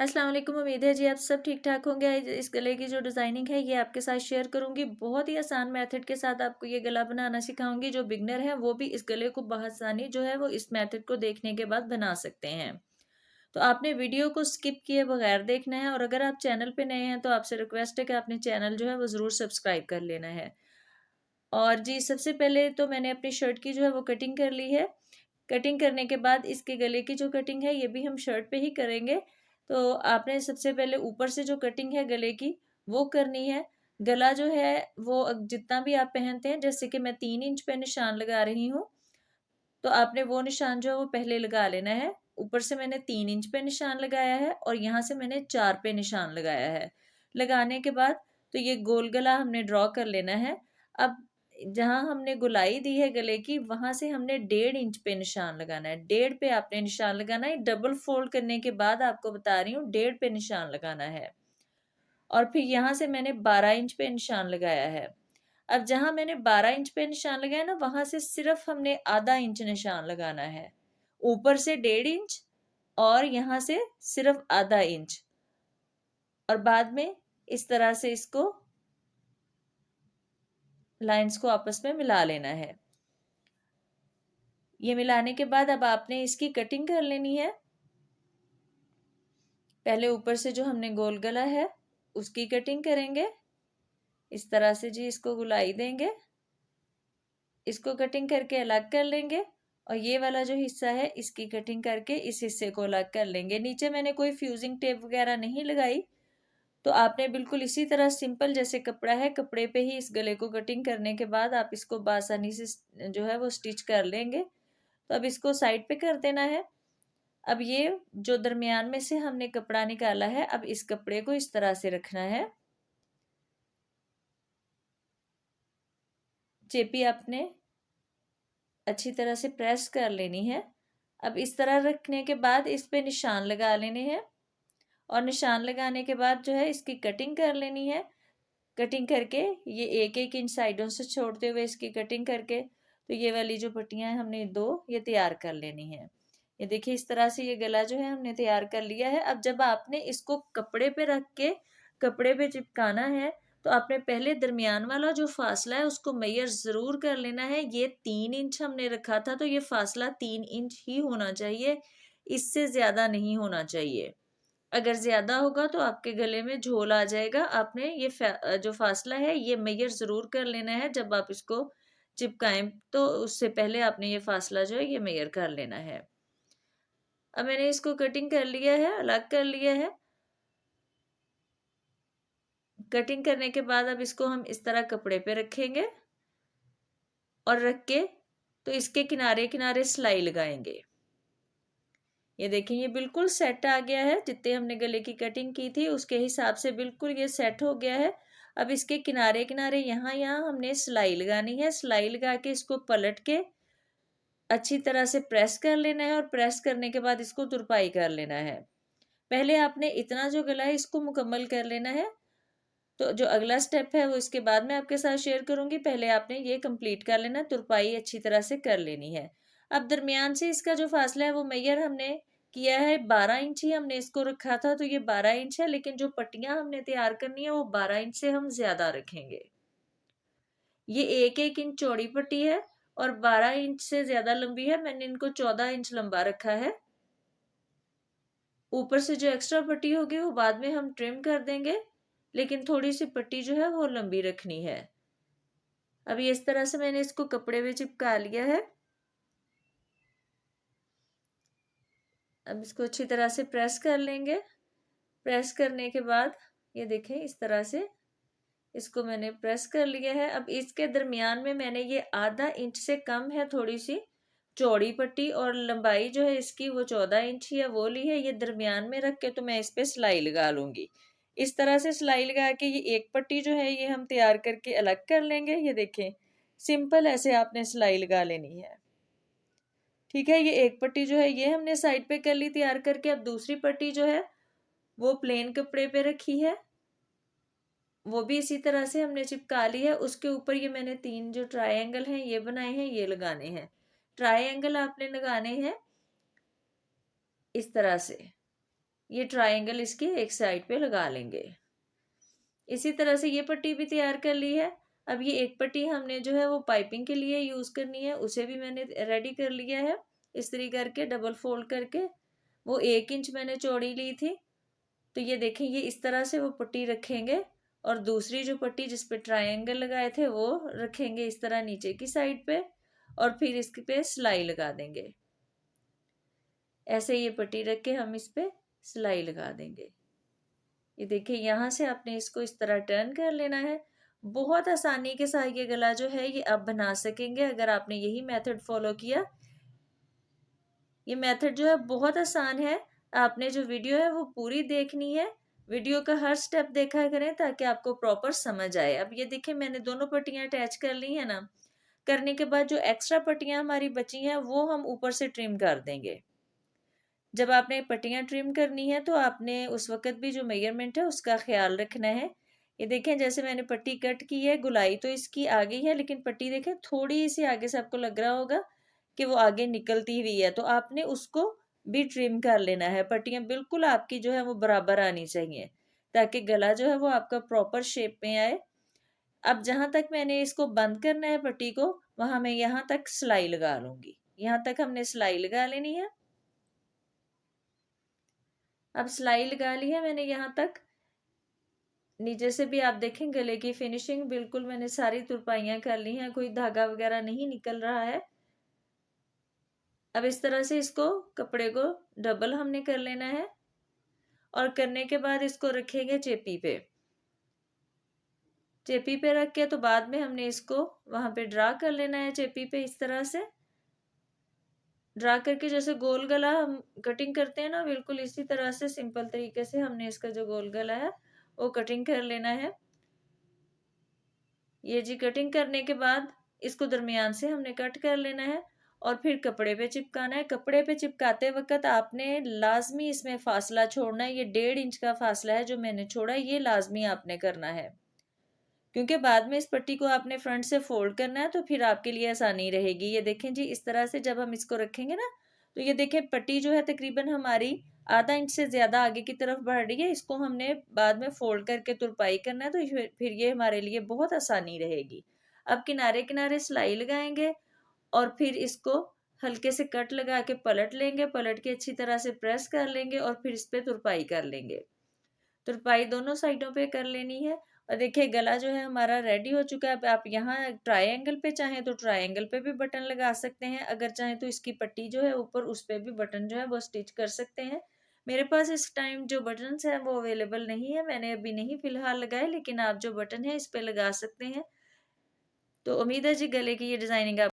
अस्सलाम वालेकुम। उम्मीद है जी आप सब ठीक ठाक होंगे। इस गले की जो डिज़ाइनिंग है ये आपके साथ शेयर करूंगी। बहुत ही आसान मेथड के साथ आपको ये गला बनाना सिखाऊंगी। जो बिगनर है वो भी इस गले को बआसानी जो है वो इस मेथड को देखने के बाद बना सकते हैं। तो आपने वीडियो को स्किप किए बगैर देखना है, और अगर आप चैनल पे नए हैं तो आपसे रिक्वेस्ट है कि आपने चैनल जो है वो ज़रूर सब्सक्राइब कर लेना है। और जी सबसे पहले तो मैंने अपनी शर्ट की जो है वो कटिंग कर ली है। कटिंग करने के बाद इसके गले की जो कटिंग है ये भी हम शर्ट पे ही करेंगे। तो आपने सबसे पहले ऊपर से जो कटिंग है गले की वो करनी है। गला जो है वो जितना भी आप पहनते हैं, जैसे कि मैं 3 इंच पे निशान लगा रही हूँ, तो आपने वो निशान जो है वो पहले लगा लेना है। ऊपर से मैंने 3 इंच पे निशान लगाया है और यहाँ से मैंने 4 पे निशान लगाया है। लगाने के बाद तो ये गोल गला हमने ड्रॉ कर लेना है। अब जहाँ हमने गुलाई दी है गले की, वहां से हमने 1.5 इंच पे निशान लगाना है। 1.5 पे आपने निशान लगाना है। डबल फोल्ड करने के बाद आपको बता रही हूँ 1.5 पे निशान लगाना है। और फिर यहाँ से मैंने 12 इंच पे निशान लगाया है। अब जहां मैंने 12 इंच पे निशान लगाया ना, वहां से सिर्फ हमने आधा इंच निशान लगाना है। ऊपर से 1.5 इंच और यहाँ से सिर्फ आधा इंच, और बाद में इस तरह से इसको लाइंस को आपस में मिला लेना है। ये मिलाने के बाद अब आपने इसकी कटिंग कर लेनी है। पहले ऊपर से जो हमने गोल गला है उसकी कटिंग करेंगे। इस तरह से जी इसको गुलाई देंगे, इसको कटिंग करके अलग कर लेंगे, और ये वाला जो हिस्सा है इसकी कटिंग करके इस हिस्से को अलग कर लेंगे। नीचे मैंने कोई फ्यूजिंग टेप वगैरह नहीं लगाई। तो आपने बिल्कुल इसी तरह सिंपल जैसे कपड़ा है, कपड़े पे ही इस गले को कटिंग करने के बाद आप इसको बासानी से जो है वो स्टिच कर लेंगे। तो अब इसको साइड पे कर देना है। अब ये जो दरमियान में से हमने कपड़ा निकाला है, अब इस कपड़े को इस तरह से रखना है। चेपी आपने अच्छी तरह से प्रेस कर लेनी है। अब इस तरह रखने के बाद इस पे निशान लगा लेने हैं, और निशान लगाने के बाद जो है इसकी कटिंग कर लेनी है। कटिंग करके ये 1-1 इंच साइडों से छोड़ते हुए इसकी कटिंग करके, तो ये वाली जो पट्टियां हैं हमने दो ये तैयार कर लेनी है। ये देखिए इस तरह से ये गला जो है हमने तैयार कर लिया है। अब जब आपने इसको कपड़े पे रख के कपड़े पे चिपकाना है, तो आपने पहले दरमियान वाला जो फासला है उसको मैयर ज़रूर कर लेना है। ये 3 इंच हमने रखा था, तो ये फासला 3 इंच ही होना चाहिए, इससे ज़्यादा नहीं होना चाहिए। अगर ज़्यादा होगा तो आपके गले में झोल आ जाएगा। आपने ये जो फासला है ये मैयर ज़रूर कर लेना है। जब आप इसको चिपकाएं तो उससे पहले आपने ये फासला जो है ये मैयर कर लेना है। अब मैंने इसको कटिंग कर लिया है, अलग कर लिया है। कटिंग करने के बाद अब इसको हम इस तरह कपड़े पे रखेंगे, और रख के तो इसके किनारे किनारे सिलाई लगाएंगे। ये देखें ये बिल्कुल सेट आ गया है। जितने हमने गले की कटिंग की थी उसके हिसाब से बिल्कुल ये सेट हो गया है। अब इसके किनारे किनारे यहाँ यहाँ हमने सिलाई लगानी है। सिलाई लगा के इसको पलट के अच्छी तरह से प्रेस कर लेना है, और प्रेस करने के बाद इसको तुरपाई कर लेना है। पहले आपने इतना जो गला है इसको मुकम्मल कर लेना है। तो जो अगला स्टेप है वो इसके बाद मैं आपके साथ शेयर करूंगी। पहले आपने ये कंप्लीट कर लेना, तुरपाई अच्छी तरह से कर लेनी है। अब दरमियान से इसका जो फासला है वो मैयर हमने किया है 12 इंच ही हमने इसको रखा था, तो ये 12 इंच है। लेकिन जो पट्टियां हमने तैयार करनी है वो 12 इंच से हम ज्यादा रखेंगे। ये 1-1 इंच चौड़ी पट्टी है और 12 इंच से ज्यादा लंबी है। मैंने इनको 14 इंच लंबा रखा है। ऊपर से जो एक्स्ट्रा पट्टी होगी वो बाद में हम ट्रिम कर देंगे, लेकिन थोड़ी सी पट्टी जो है वो लंबी रखनी है। अभी इस तरह से मैंने इसको कपड़े में चिपका लिया है। अब इसको अच्छी तरह से प्रेस कर लेंगे। प्रेस करने के बाद ये देखें इस तरह से इसको मैंने प्रेस कर लिया है। अब इसके दरमियान में मैंने ये आधा इंच से कम है थोड़ी सी चौड़ी पट्टी, और लंबाई जो है इसकी वो 14 इंच ही है, वो ली है। ये दरमियान में रख के तो मैं इस पे सिलाई लगा लूंगी। इस तरह से सिलाई लगा के ये एक पट्टी जो है ये हम तैयार करके अलग कर लेंगे। ये देखें सिंपल ऐसे आपने सिलाई लगा लेनी है। ठीक है, ये एक पट्टी जो है ये हमने साइड पे कर ली तैयार करके। अब दूसरी पट्टी जो है वो प्लेन कपड़े पे रखी है, वो भी इसी तरह से हमने चिपका ली है। उसके ऊपर ये मैंने 3 जो ट्रायंगल हैं ये बनाए हैं, ये लगाने हैं। ट्रायंगल आपने लगाने हैं इस तरह से। ये ट्रायंगल इसकी एक साइड पे लगा लेंगे। इसी तरह से ये पट्टी भी तैयार कर ली है। अब ये एक पट्टी हमने जो है वो पाइपिंग के लिए यूज़ करनी है, उसे भी मैंने रेडी कर लिया है। इस तरीके करके डबल फोल्ड करके वो 1 इंच मैंने चौड़ी ली थी। तो ये देखें, ये इस तरह से वो पट्टी रखेंगे और दूसरी जो पट्टी जिस पे ट्रायंगल लगाए थे वो रखेंगे इस तरह नीचे की साइड पे, और फिर इस पे सिलाई लगा देंगे। ऐसे ये पट्टी रख के हम इस पे सिलाई लगा देंगे। ये देखिए, यहाँ से आपने इसको इस तरह टर्न कर लेना है। बहुत आसानी के साथ ये गला जो है ये आप बना सकेंगे अगर आपने यही मेथड फॉलो किया। ये मेथड जो है बहुत आसान है। आपने जो वीडियो है वो पूरी देखनी है, वीडियो का हर स्टेप देखा करें ताकि आपको प्रॉपर समझ आए। अब ये देखिए, मैंने दोनों पट्टियां अटैच कर ली है ना। करने के बाद जो एक्स्ट्रा पट्टियां हमारी बची हैं वो हम ऊपर से ट्रिम कर देंगे। जब आपने पट्टियां ट्रिम करनी है तो आपने उस वक्त भी जो मेजरमेंट है उसका ख्याल रखना है। ये देखें, जैसे मैंने पट्टी कट की है, गुलाई तो इसकी आ गई है, लेकिन पट्टी देखें थोड़ी सी आगे से आपको लग रहा होगा कि वो आगे निकलती हुई है, तो आपने उसको भी ट्रिम कर लेना है। पट्टियां बिल्कुल आपकी जो है वो बराबर आनी चाहिए ताकि गला जो है वो आपका प्रॉपर शेप में आए। अब जहां तक मैंने इसको बंद करना है पट्टी को, वहां मैं यहाँ तक सिलाई लगा लूंगी। यहाँ तक हमने सिलाई लगा लेनी है। अब सिलाई लगा ली है मैंने यहाँ तक। नीचे से भी आप देखें गले की फिनिशिंग बिल्कुल मैंने सारी तुरपाइयाँ कर ली हैं, कोई धागा वगैरह नहीं निकल रहा है। अब इस तरह से इसको कपड़े को डबल हमने कर लेना है और करने के बाद इसको रखेंगे चेपी पे। चेपी पे रख के तो बाद में हमने इसको वहां पे ड्रा कर लेना है चेपी पे। इस तरह से ड्रा करके जैसे गोल गला हम कटिंग करते हैं ना, बिल्कुल इसी तरह से सिंपल तरीके से हमने इसका जो गोल गला है वो कटिंग कर लेना है। ये जी कटिंग करने के बाद इसको दरमियान से हमने कट कर लेना है और फिर कपड़े पे चिपकाना है। कपड़े पे चिपकाते वक्त आपने लाजमी इसमें फासला छोड़ना है। ये 1.5 इंच का फासला है जो मैंने छोड़ा, ये लाजमी आपने करना है, क्योंकि बाद में इस पट्टी को आपने फ्रंट से फोल्ड करना है तो फिर आपके लिए आसानी रहेगी। ये देखें जी, इस तरह से जब हम इसको रखेंगे ना, तो ये देखें पट्टी जो है तकरीबन हमारी ½ इंच से ज़्यादा आगे की तरफ बढ़ रही है। इसको हमने बाद में फोल्ड करके तुरपाई करना है, तो फिर ये हमारे लिए बहुत आसानी रहेगी। अब किनारे किनारे सिलाई लगाएंगे और फिर इसको हल्के से कट लगा के पलट लेंगे। पलट के अच्छी तरह से प्रेस कर लेंगे और फिर इस पर तुरपाई कर लेंगे। तुरपाई दोनों साइडों पे कर लेनी है। और देखिए, गला जो है हमारा रेडी हो चुका है। अब आप यहाँ ट्रायंगल पे चाहें तो ट्रायंगल पे भी बटन लगा सकते हैं, अगर चाहें तो इसकी पट्टी जो है ऊपर उस पर भी बटन जो है वो स्टिच कर सकते हैं। मेरे पास इस टाइम जो बटन है वो अवेलेबल नहीं है, मैंने अभी नहीं फिलहाल लगाए, लेकिन आप जो बटन है इस पे लगा सकते हैं। तो उम्मीद है जी गले की ये डिजाइनिंग